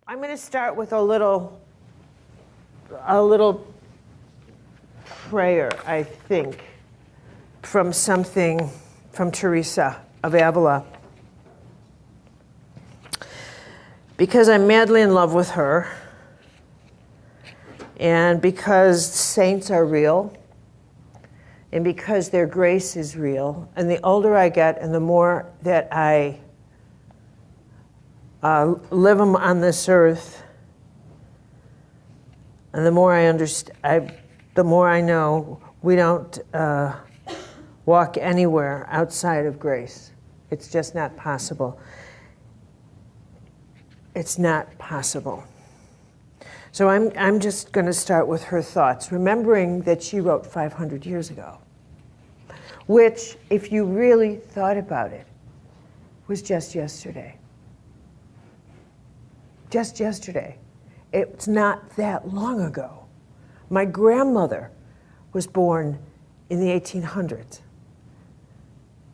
I'm going to start with a little prayer, I think, from Teresa of Avila. Because I'm madly in love with her, and because saints are real, and because their grace is real, and the older I get and the more that I live on this earth, and the more I understand, the more I know we don't walk anywhere outside of grace. It's just not possible. It's not possible. So I'm just going to start with her thoughts, remembering that she wrote 500 years ago, which, if you really thought about it, was just yesterday. Just yesterday. It's not that long ago. My grandmother was born in the 1800s,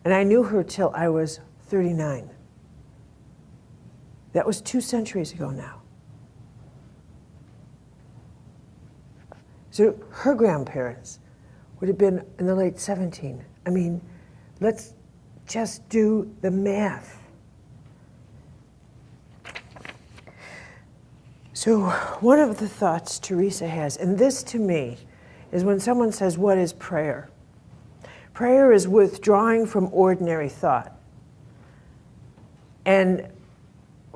and I knew her till I was 39. That was 2 centuries ago now. So her grandparents would have been in the late 17. I mean, let's just do the math. So one of the thoughts Teresa has, and this to me, is when someone says, what is prayer? Prayer is withdrawing from ordinary thought and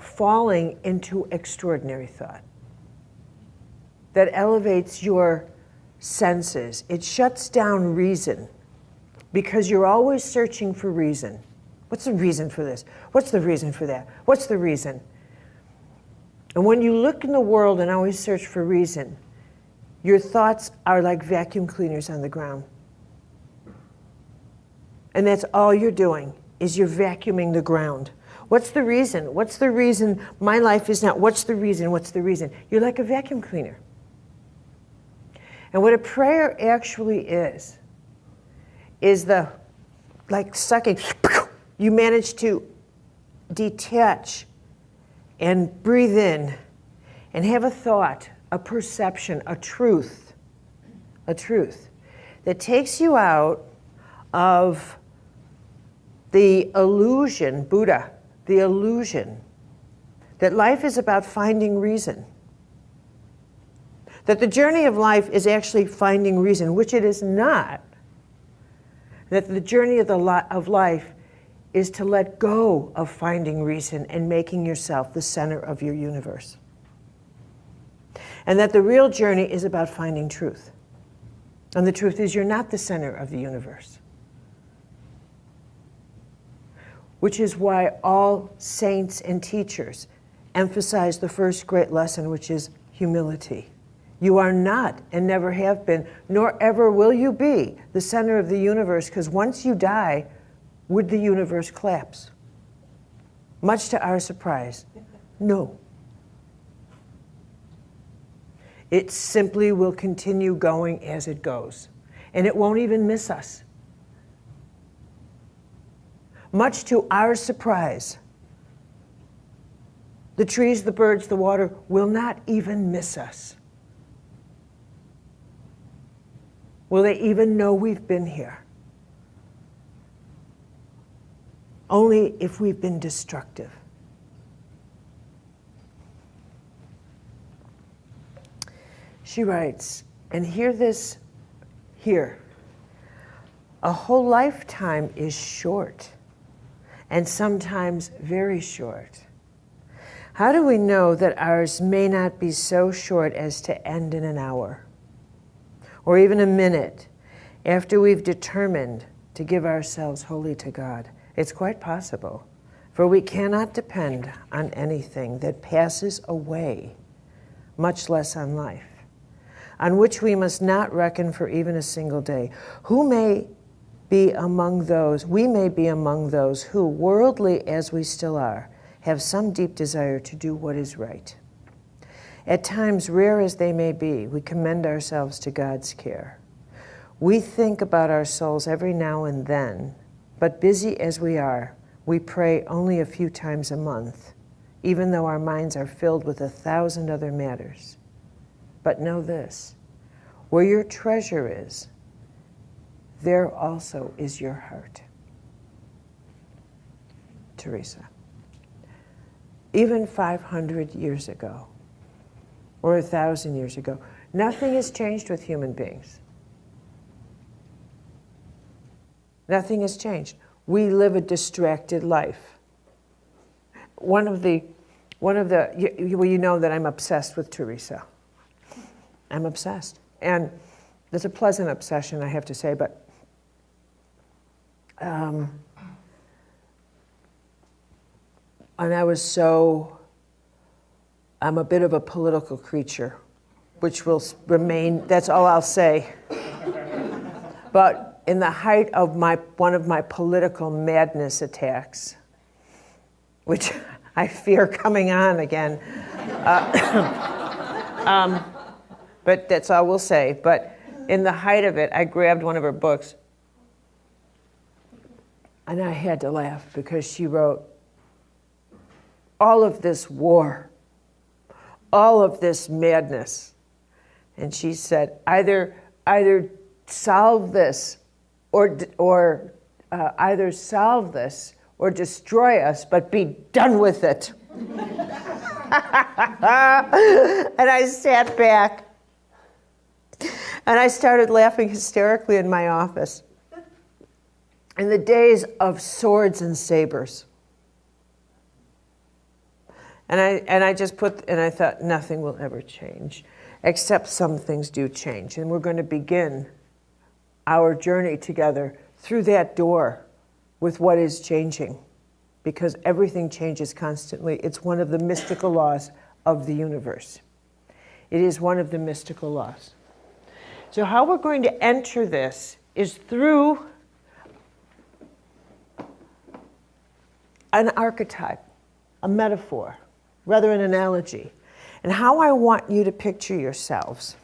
falling into extraordinary thought that elevates your senses. It shuts down reason because you're always searching for reason. What's the reason for this? What's the reason for that? What's the reason? And when you look in the world and always search for reason, your thoughts are like vacuum cleaners on the ground. And that's all you're doing, is you're vacuuming the ground. What's the reason? What's the reason my life is not? What's the reason? What's the reason? You're like a vacuum cleaner. And what a prayer actually is the, like sucking, you manage to detach and breathe in and have a thought, a perception, a truth that takes you out of the illusion, Buddha, the illusion that life is about finding reason. That the journey of life is actually finding reason, which it is not. That the journey of life is to let go of finding reason and making yourself the center of your universe. And that the real journey is about finding truth. And the truth is you're not the center of the universe. Which is why all saints and teachers emphasize the first great lesson, which is humility. You are not, and never have been, nor ever will you be, the center of the universe, because once you die, would the universe collapse? Much to our surprise, no. It simply will continue going as it goes, and it won't even miss us. Much to our surprise, the trees, the birds, the water will not even miss us. Will they even know we've been here? Only if we've been destructive. She writes, and hear this here, a whole lifetime is short, and sometimes very short. How do we know that ours may not be so short as to end in an hour, or even a minute, after we've determined to give ourselves wholly to God? It's quite possible, for we cannot depend on anything that passes away, much less on life, on which we must not reckon for even a single day. We may be among those who, worldly as we still are, have some deep desire to do what is right. At times, rare as they may be, we commend ourselves to God's care. We think about our souls every now and then, but busy as we are, we pray only a few times a month, even though our minds are filled with 1,000 other matters. But know this, where your treasure is, there also is your heart. Teresa. Even 500 years ago, or 1,000 years ago, nothing has changed with human beings. Nothing has changed. We live a distracted life. Well, you know that I'm obsessed with Teresa. I'm obsessed. And it's a pleasant obsession, I have to say, but and I'm a bit of a political creature, which will remain, that's all I'll say. But in the height of one of my political madness attacks, which I fear coming on again, but that's all we'll say. But in the height of it, I grabbed one of her books, and I had to laugh because she wrote, all of this war, all of this madness. And she said, either solve this or either solve this or destroy us, but be done with it. And I sat back and I started laughing hysterically in my office. In the days of swords and sabers. And I thought nothing will ever change, except some things do change. And we're going to begin our journey together through that door with what is changing, because everything changes constantly. It's one of the mystical laws of the universe. It is one of the mystical laws. So how we're going to enter this is through an archetype, a metaphor, rather an analogy. And how I want you to picture yourselves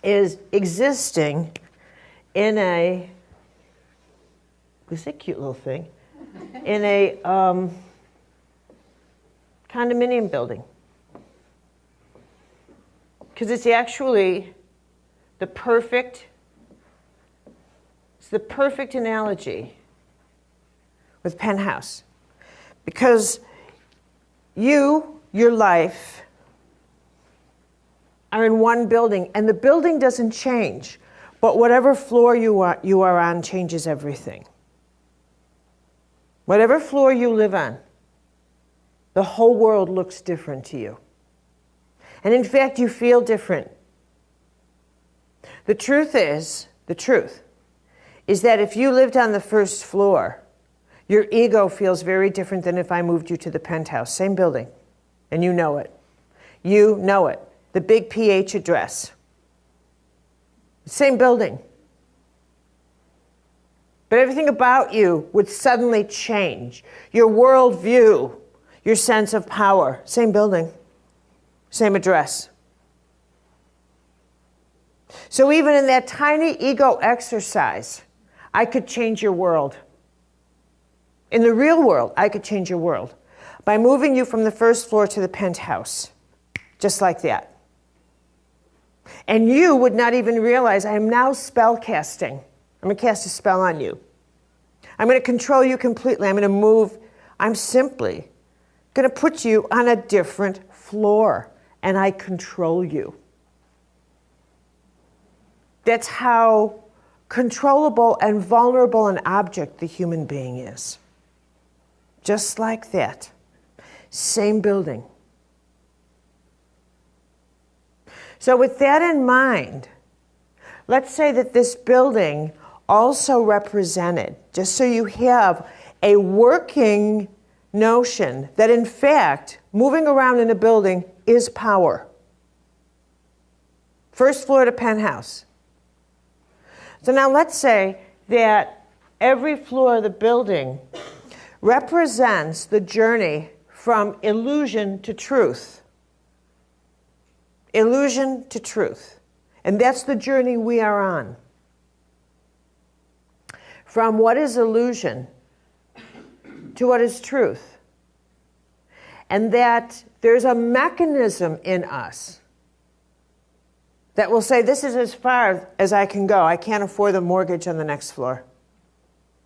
is existing in a, this is a cute little thing, in a condominium building. Because it's actually the perfect analogy with penthouse. Because your life are in one building, and the building doesn't change, but whatever floor you are on changes everything. Whatever floor you live on, the whole world looks different to you. And in fact, you feel different. The truth is that if you lived on the first floor, your ego feels very different than if I moved you to the penthouse. Same building. And you know it. You know it. The big PH address. Same building. But everything about you would suddenly change. Your worldview, your sense of power. Same building. Same address. So even in that tiny ego exercise, I could change your world. In the real world, I could change your world by moving you from the first floor to the penthouse, just like that. And you would not even realize I am now spell casting. I'm going to cast a spell on you. I'm going to control you completely. I'm simply going to put you on a different floor, and I control you. That's how controllable and vulnerable an object the human being is. Just like that. Same building. So with that in mind, let's say that this building also represented, just so you have a working notion that in fact, moving around in a building is power. First floor to penthouse. So now let's say that every floor of the building represents the journey from illusion to truth. Illusion to truth. And that's the journey we are on. From what is illusion to what is truth. And that there's a mechanism in us that will say, this is as far as I can go. I can't afford the mortgage on the next floor.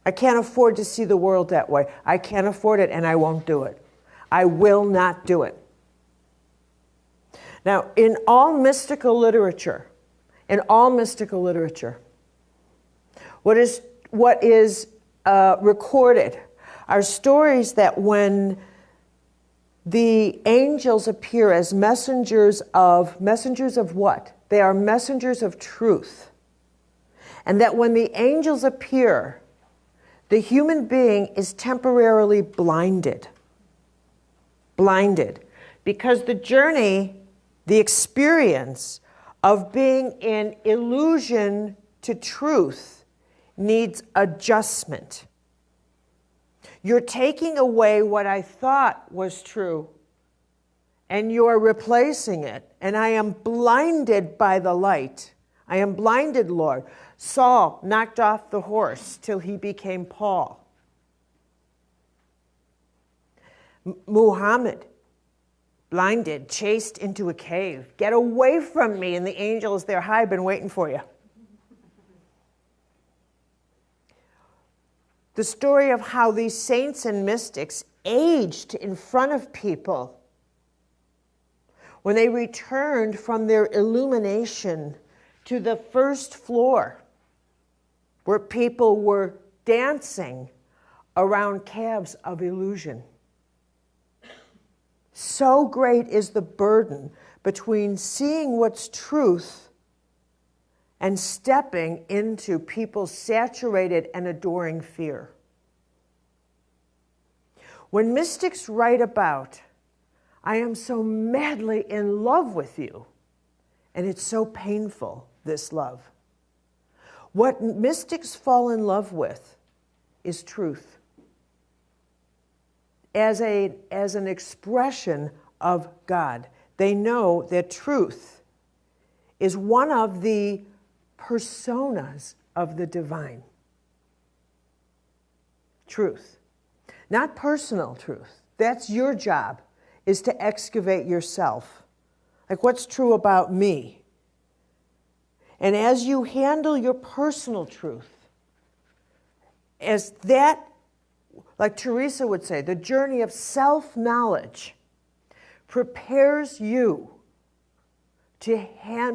I can't afford to see the world that way. I can't afford it, and I won't do it. I will not do it. Now, in all mystical literature, what is recorded are stories that when the angels appear as messengers of what? They are messengers of truth. And that when the angels appear, the human being is temporarily blinded. Because the journey, the experience of being in illusion to truth needs adjustment. You're taking away what I thought was true, and you're replacing it. And I am blinded by the light. I am blinded, Lord. Saul knocked off the horse till he became Paul. Muhammad, blinded, chased into a cave. Get away from me. And the angel is there. Hi, I've been waiting for you. The story of how these saints and mystics aged in front of people when they returned from their illumination to the first floor where people were dancing around calves of illusion. So great is the burden between seeing what's truth and stepping into people's saturated and adoring fear. When mystics write about, I am so madly in love with you, and it's so painful, this love. What mystics fall in love with is truth as an expression of God. They know that truth is one of the personas of the divine. Truth. Not personal truth. That's your job, is to excavate yourself. Like, what's true about me? And as you handle your personal truth, as that, like Teresa would say, the journey of self-knowledge prepares you to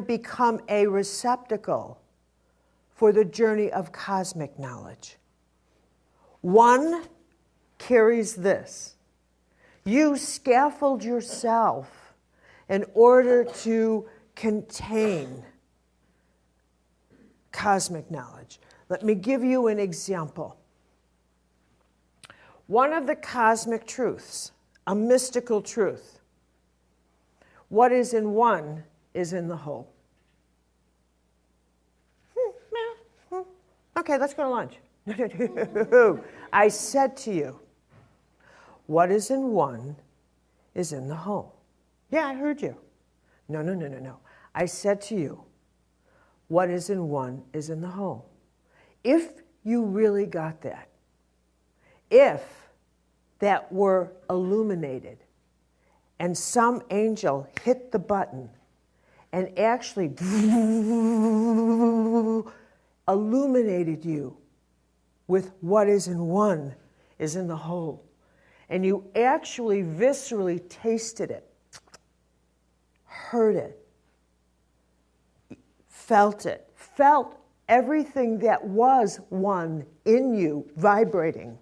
become a receptacle for the journey of cosmic knowledge. One carries this. You scaffold yourself in order to contain cosmic knowledge. Let me give you an example. One of the cosmic truths, a mystical truth, what is in one is in the whole. Okay, let's go to lunch. I said to you, what is in one is in the whole. Yeah, I heard you. No. I said to you, what is in one is in the whole. If you really got that, if that were illuminated and some angel hit the button and actually illuminated you with what is in one is in the whole, and you actually viscerally tasted it, heard it, felt everything that was one in you vibrating.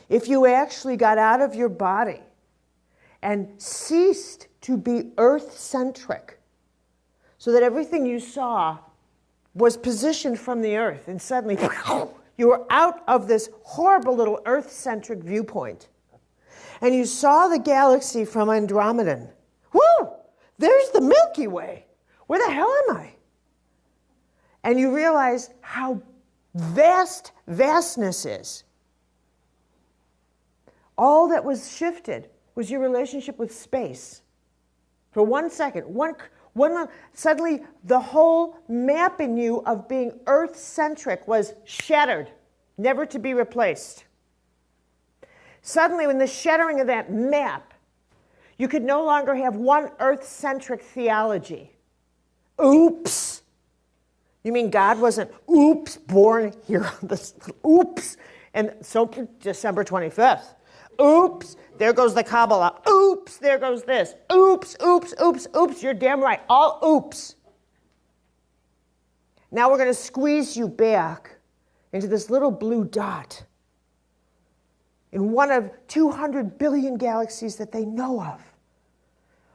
If you actually got out of your body and ceased to be earth-centric, so that everything you saw was positioned from the earth, and suddenly you were out of this horrible little earth-centric viewpoint, and you saw the galaxy from Andromedan. Woo! There's the Milky Way. Where the hell am I? And you realize how vastness is. All that was shifted was your relationship with space. For 1 second, suddenly the whole map in you of being earth-centric was shattered, never to be replaced. Suddenly, in the shattering of that map, you could no longer have one earth-centric theology. Oops. You mean God wasn't, oops, born here on this, oops, and so December 25th. Oops, there goes the Kabbalah. Oops, there goes this. Oops, oops, oops, oops. You're damn right. All oops. Now we're going to squeeze you back into this little blue dot in one of 200 billion galaxies that they know of.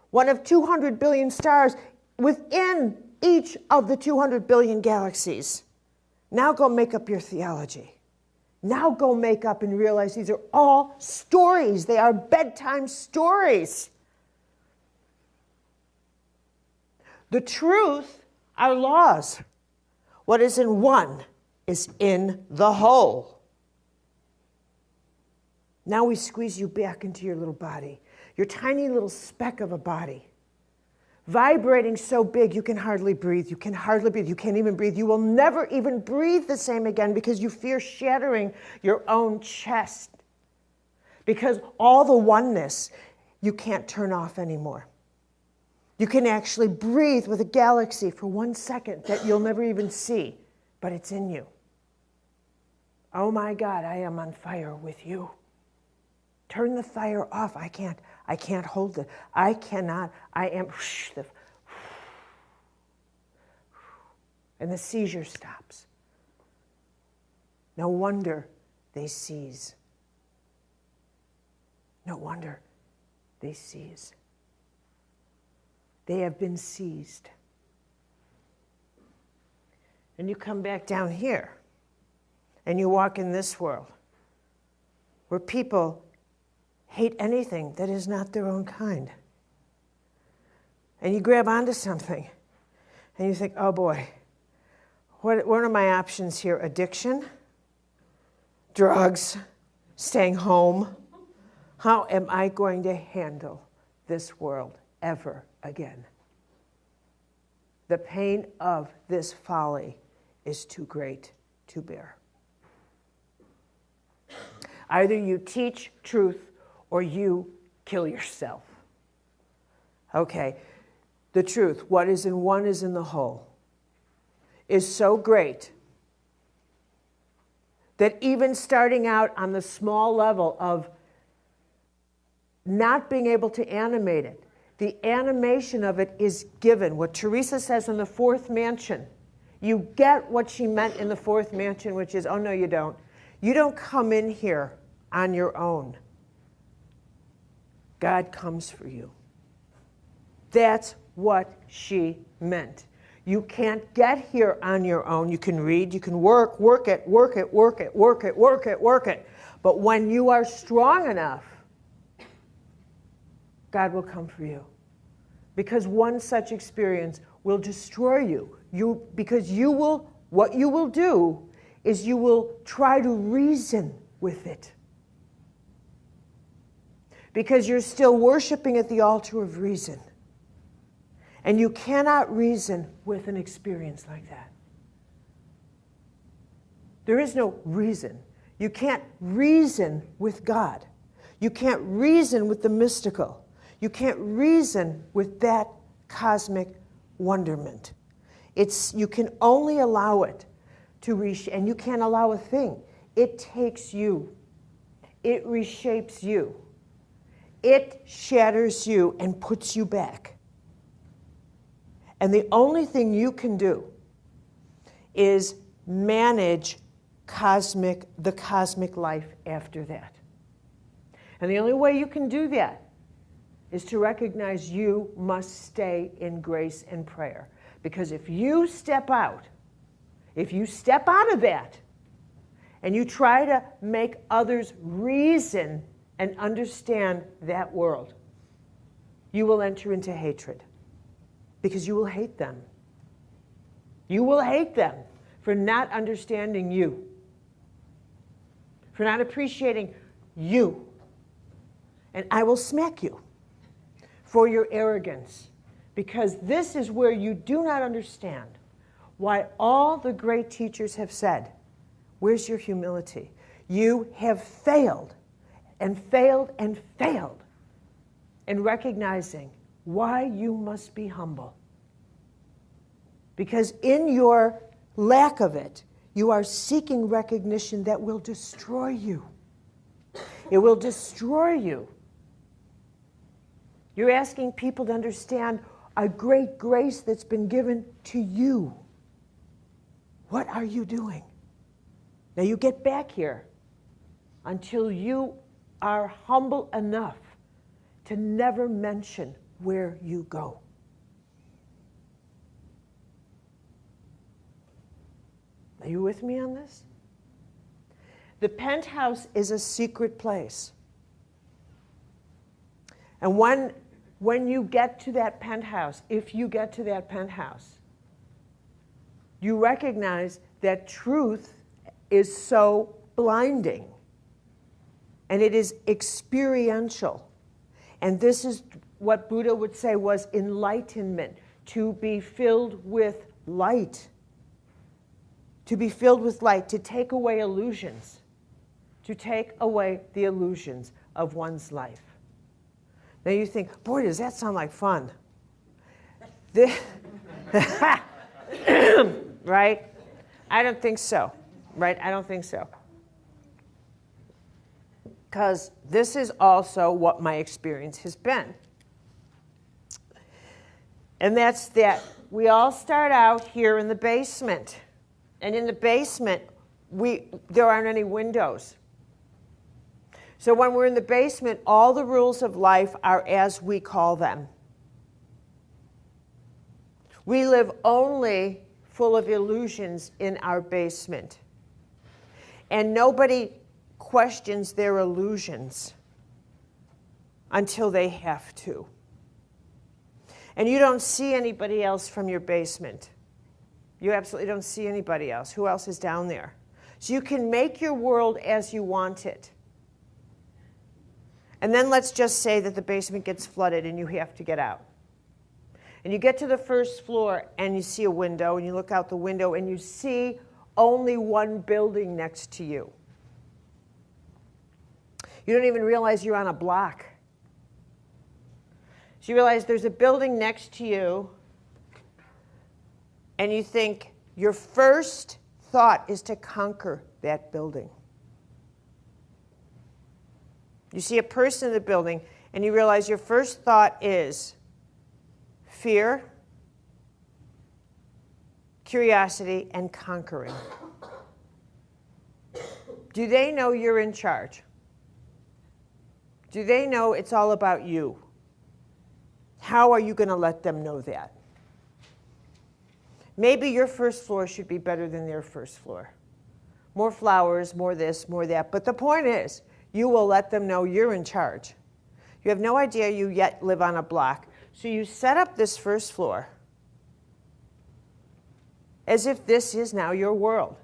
One of 200 billion stars within each of the 200 billion galaxies. Now go make up your theology. Now go make up and realize these are all stories. They are bedtime stories. The truth are laws. What is in one is in the whole. Now we squeeze you back into your little body, your tiny little speck of a body, vibrating so big you can hardly breathe. You can hardly breathe. You can't even breathe. You will never even breathe the same again because you fear shattering your own chest. Because all the oneness you can't turn off anymore. You can actually breathe with a galaxy for 1 second that you'll never even see, but it's in you. Oh my God, I am on fire with you. Turn the fire off. I can't hold it. I cannot. I am. And the seizure stops. No wonder they seize. No wonder they seize. They have been seized. And you come back down here and you walk in this world where people hate anything that is not their own kind. And you grab onto something and you think, oh boy, what are my options here? Addiction? Drugs? Staying home? How am I going to handle this world ever again? The pain of this folly is too great to bear. Either you teach truth or you kill yourself. Okay, the truth, what is in one is in the whole, is so great that even starting out on the small level of not being able to animate it, the animation of it is given. What Teresa says in the fourth mansion, you get what she meant in the fourth mansion, which is, oh no, you don't. You don't come in here on your own. God comes for you. That's what she meant. You can't get here on your own. You can read, you can work it. But when you are strong enough, God will come for you. Because one such experience will destroy you. What you will do is you will try to reason with it. Because you're still worshiping at the altar of reason. And you cannot reason with an experience like that. There is no reason. You can't reason with God. You can't reason with the mystical. You can't reason with that cosmic wonderment. You can only allow it to and you can't allow a thing. It takes you. It reshapes you. It shatters you and puts you back. And the only thing you can do is manage the cosmic life after that. And the only way you can do that is to recognize you must stay in grace and prayer. Because if you step out of that, and you try to make others reason and understand that world, you will enter into hatred. Because you will hate them. You will hate them for not understanding you, for not appreciating you. And I will smack you for your arrogance, because this is where you do not understand why all the great teachers have said, where's your humility? You have failed. and failed in recognizing why you must be humble. Because in your lack of it, you are seeking recognition that will destroy you. It will destroy you. You're asking people to understand a great grace that's been given to you. What are you doing? Now you get back here until you are humble enough to never mention where you go. Are you with me on this? The penthouse is a secret place. And when you get to that penthouse, if you get to that penthouse, you recognize that truth is so blinding. And it is experiential. And this is what Buddha would say was enlightenment, to be filled with light. To be filled with light, to take away illusions. To take away the illusions of one's life. Now you think, boy, does that sound like fun. Right? I don't think so. Right? I don't think so. Because this is also what my experience has been. And that's that we all start out here in the basement. And in the basement, there aren't any windows. So when we're in the basement, all the rules of life are as we call them. We live only full of illusions in our basement. And nobody questions their illusions until they have to. And you don't see anybody else from your basement. You absolutely don't see anybody else. Who else is down there? So you can make your world as you want it. And then let's just say that the basement gets flooded and you have to get out. And you get to the first floor and you see a window and you look out the window and you see only one building next to you. You don't even realize you're on a block. So you realize there's a building next to you and you think your first thought is to conquer that building. You see a person in the building, and you realize your first thought is fear, curiosity, and conquering. Do they know you're in charge? Do they know it's all about you? How are you going to let them know that? Maybe your first floor should be better than their first floor. More flowers, more this, more that. But the point is, you will let them know you're in charge. You have no idea you yet live on a block. So you set up this first floor as if this is now your world.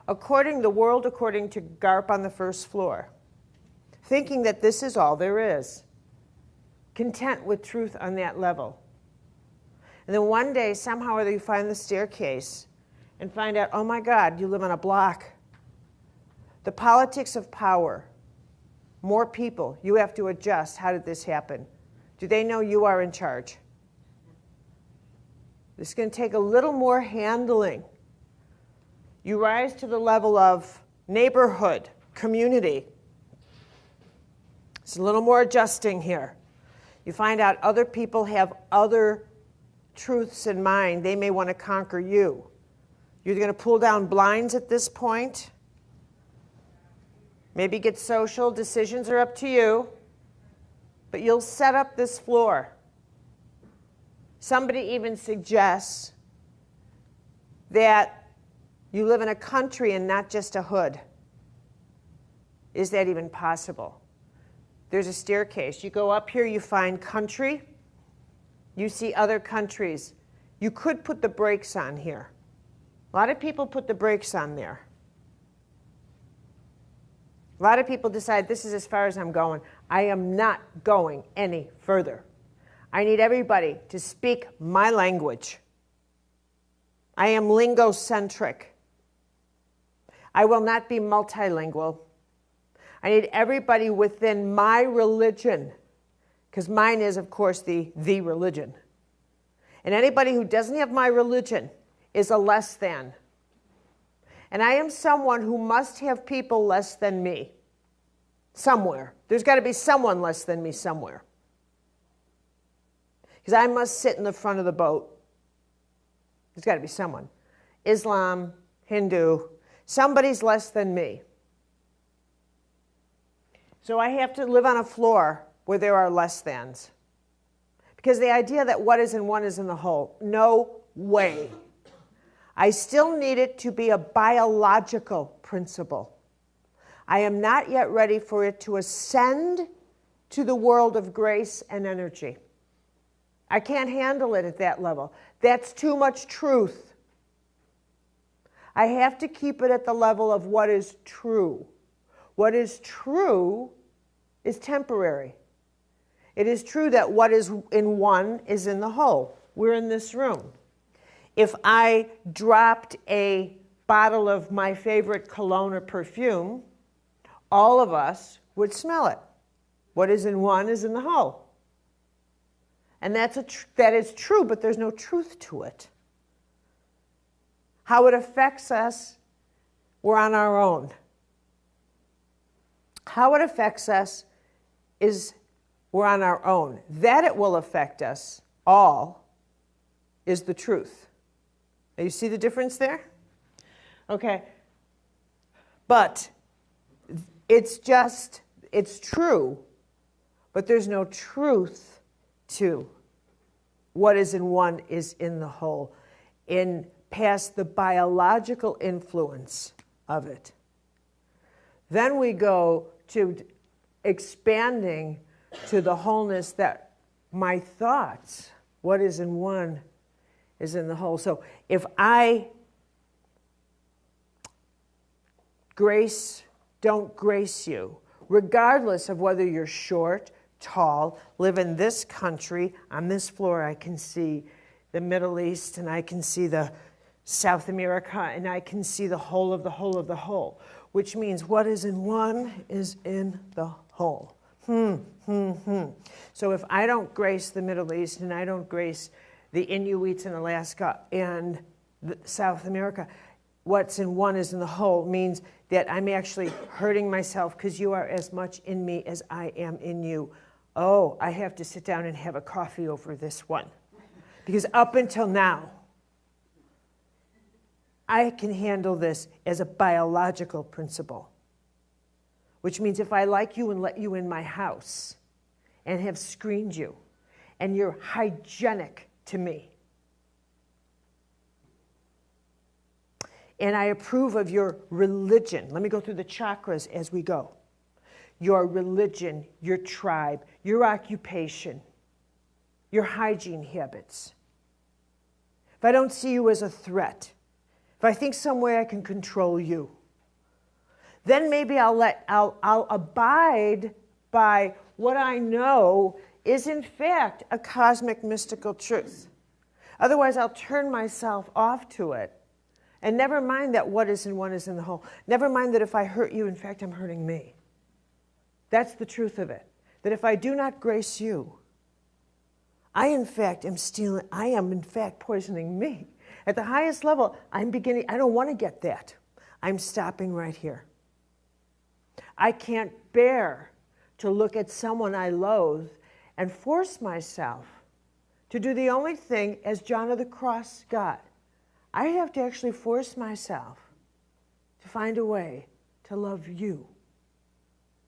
According to Garp on the first floor. Thinking that this is all there is. Content with truth on that level. And then one day, somehow or other, you find the staircase and find out, oh my God, you live on a block. The politics of power. More people. You have to adjust. How did this happen? Do they know you are in charge? This is going to take a little more handling. You rise to the level of neighborhood, community. It's a little more adjusting here. You find out other people have other truths in mind. They may want to conquer you. You're going to pull down blinds at this point. Maybe get social. Decisions are up to you. But you'll set up this floor. Somebody even suggests that you live in a country and not just a hood. Is that even possible? There's a staircase. You go up here, you find country. You see other countries. You could put the brakes on here. A lot of people put the brakes on there. A lot of people decide, this is as far as I'm going. I am not going any further. I need everybody to speak my language. I am lingocentric. I will not be multilingual. I need everybody within my religion, because mine is, of course, the religion. And anybody who doesn't have my religion is a less than. And I am someone who must have people less than me somewhere. There's got to be someone less than me somewhere. Because I must sit in the front of the boat. There's got to be someone. Islam, Hindu, somebody's less than me. So I have to live on a floor where there are less thans. Because the idea that what is in one is in the whole, no way. I still need it to be a biological principle. I am not yet ready for it to ascend to the world of grace and energy. I can't handle it at that level. That's too much truth. I have to keep it at the level of what is true. What is true is temporary. It is true that what is in one is in the whole. We're in this room. If I dropped a bottle of my favorite cologne or perfume, all of us would smell it. What is in one is in the whole. And that is true, but there's no truth to it. How it affects us, we're on our own. How it affects us is we're on our own. That it will affect us all is the truth. Now, you see the difference there? Okay. But it's true, but there's no truth to what is in one is in the whole, in past the biological influence of it. Then we go to expanding to the wholeness that my thoughts, what is in one is in the whole. So if I don't grace you, regardless of whether you're short, tall, live in this country, on this floor I can see the Middle East, and I can see the South America, and I can see the whole of the whole of the whole, which means what is in one is in the whole. So if I don't grace the Middle East, and I don't grace the Inuits in Alaska and South America, what's in one is in the whole means that I'm actually hurting myself because you are as much in me as I am in you. Oh, I have to sit down and have a coffee over this one. Because up until now, I can handle this as a biological principle. Which means if I like you and let you in my house and have screened you, and you're hygienic to me, and I approve of your religion. Let me go through the chakras as we go. Your religion, your tribe, your occupation, your hygiene habits. If I don't see you as a threat, if I think some way I can control you, then maybe I'll abide by what I know is in fact a cosmic mystical truth. Otherwise, I'll turn myself off to it. And never mind that what is in one is in the whole. Never mind that if I hurt you, in fact, I'm hurting me. That's the truth of it. That if I do not grace you, I in fact am stealing, I am in fact poisoning me. At the highest level, I don't want to get that. I'm stopping right here. I can't bear to look at someone I loathe and force myself to do the only thing as John of the Cross got. I have to actually force myself to find a way to love you.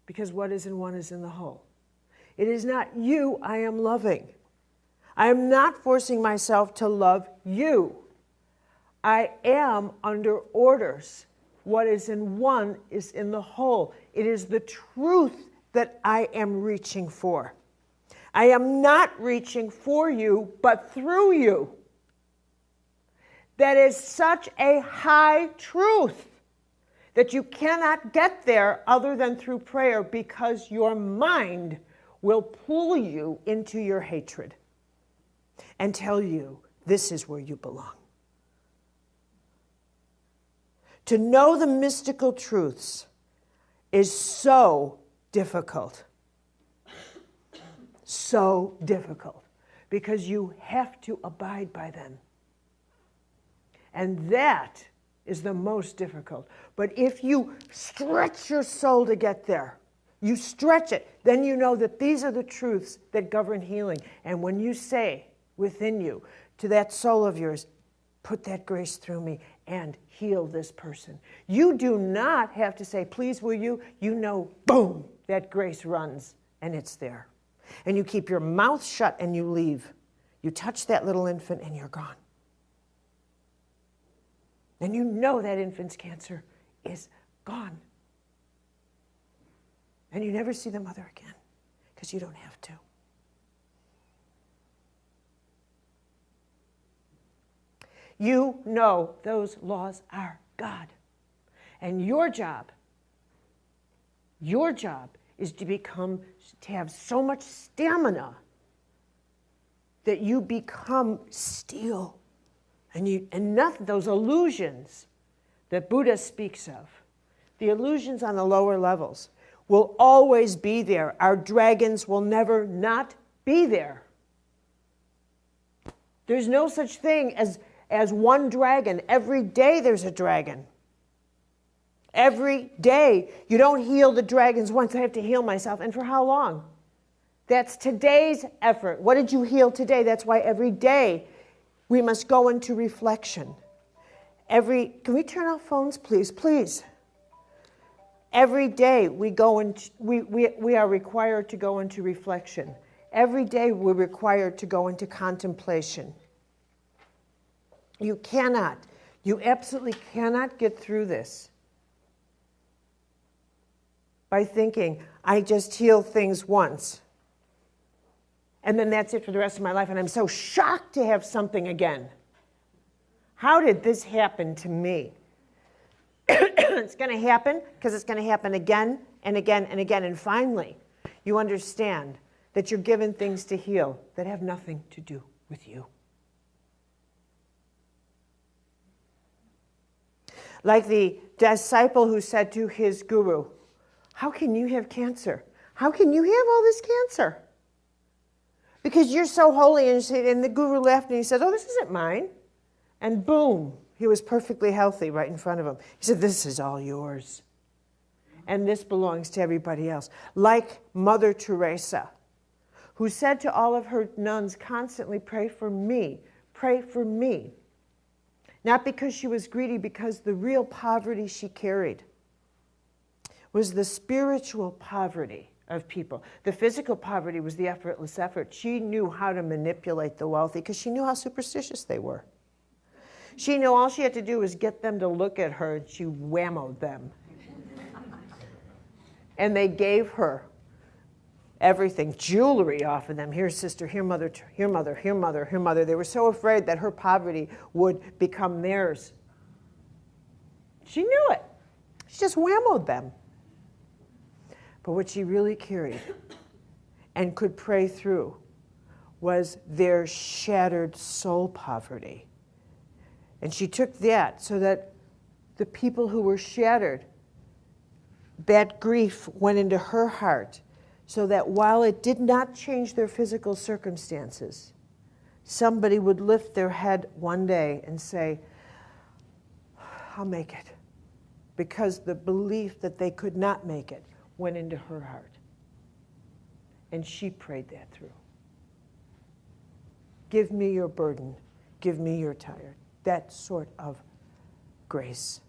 Because what is in one is in the whole. It is not you I am loving. I am not forcing myself to love you. I am under orders. What is in one is in the whole. It is the truth that I am reaching for. I am not reaching for you, but through you. That is such a high truth that you cannot get there other than through prayer, because your mind will pull you into your hatred and tell you this is where you belong. To know the mystical truths is so difficult. So difficult. Because you have to abide by them. And that is the most difficult. But if you stretch your soul to get there, you stretch it, then you know that these are the truths that govern healing. And when you say within you to that soul of yours, put that grace through me and heal this person. You do not have to say, please will you? You know, boom, that grace runs and it's there. And you keep your mouth shut and you leave. You touch that little infant and you're gone. And you know that infant's cancer is gone. And you never see the mother again because you don't have to. You know those laws are God. And your job is to have so much stamina that you become steel. And nothing, those illusions that Buddha speaks of, the illusions on the lower levels, will always be there. Our dragons will never not be there. There's no such thing as one dragon. Every day there's a dragon. Every day. You don't heal the dragons once. I have to heal myself. And for how long? That's today's effort. What did you heal today? That's why every day we must go into reflection. Can we turn off phones, please? Please. Every day we are required to go into reflection. Every day we're required to go into contemplation. You absolutely cannot get through this by thinking, I just heal things once. And then that's it for the rest of my life. And I'm so shocked to have something again. How did this happen to me? It's going to happen because it's going to happen again and again and again. And finally, you understand that you're given things to heal that have nothing to do with you. Like the disciple who said to his guru, how can you have cancer? How can you have all this cancer? Because you're so holy. And the guru laughed and he said, oh, this isn't mine. And boom, he was perfectly healthy right in front of him. He said, this is all yours. And this belongs to everybody else. Like Mother Teresa, who said to all of her nuns constantly, pray for me, pray for me. Not because she was greedy, because the real poverty she carried was the spiritual poverty of people. The physical poverty was the effortless effort. She knew how to manipulate the wealthy because she knew how superstitious they were. She knew all she had to do was get them to look at her, and she whammoed them. And they gave her everything, jewelry off of them. Here, sister, here, mother, here, mother, here, mother, here, mother. They were so afraid that her poverty would become theirs. She knew it. She just whammoed them. But what she really carried and could pray through was their shattered soul poverty. And she took that so that the people who were shattered, that grief went into her heart, so that while it did not change their physical circumstances, somebody would lift their head one day and say, I'll make it. Because the belief that they could not make it went into her heart. And she prayed that through. Give me your burden. Give me your tired. That sort of grace.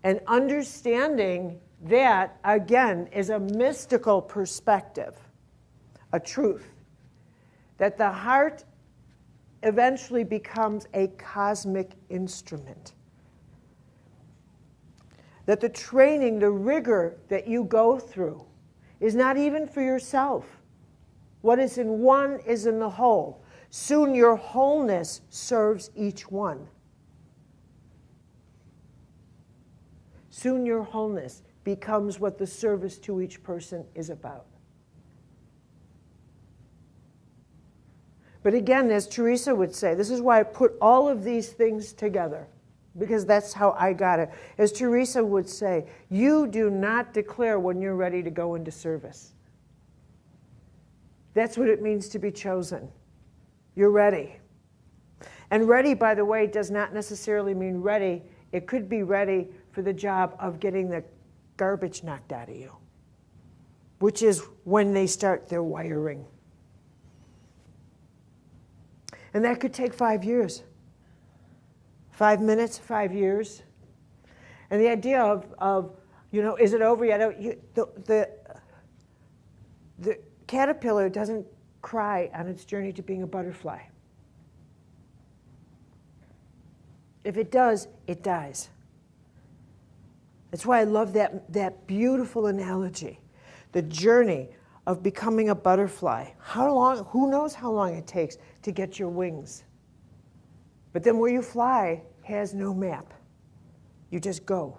And understanding that, again, is a mystical perspective, a truth, that the heart eventually becomes a cosmic instrument. That the training, the rigor that you go through is not even for yourself. What is in one is in the whole. Soon your wholeness serves each one. Soon your wholeness becomes what the service to each person is about. But again, as Teresa would say, this is why I put all of these things together. because that's how I got it. As Teresa would say, you do not declare when you're ready to go into service. That's what it means to be chosen. You're ready. And ready, by the way, does not necessarily mean ready. It could be ready for the job of getting the garbage knocked out of you, which is when they start their wiring. And that could take 5 years. 5 minutes, 5 years. And the idea of is it over yet? The caterpillar doesn't cry on its journey to being a butterfly. If it does, it dies. That's why I love that beautiful analogy. The journey of becoming a butterfly. How long, who knows how long it takes to get your wings. But then where you fly has no map. You just go.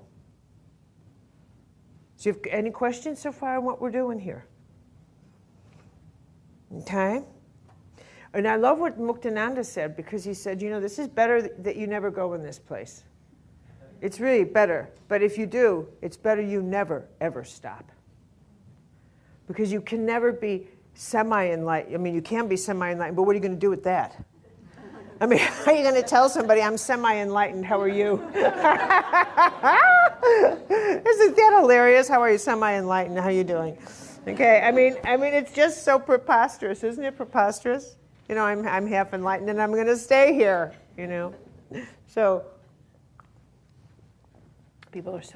So you have any questions so far on what we're doing here? Okay? And I love what Muktananda said, because he said, this is better that you never go in this place. It's really better. But if you do, it's better you never, ever stop. Because you can never be semi-enlightened. I mean, you can be semi-enlightened, but what are you going to do with that? I mean, how are you going to tell somebody, I'm semi-enlightened, how are you? Isn't that hilarious? How are you, semi-enlightened? How are you doing? Okay, I mean, it's just so preposterous. Isn't it preposterous? I'm half enlightened and I'm going to stay here, So people are so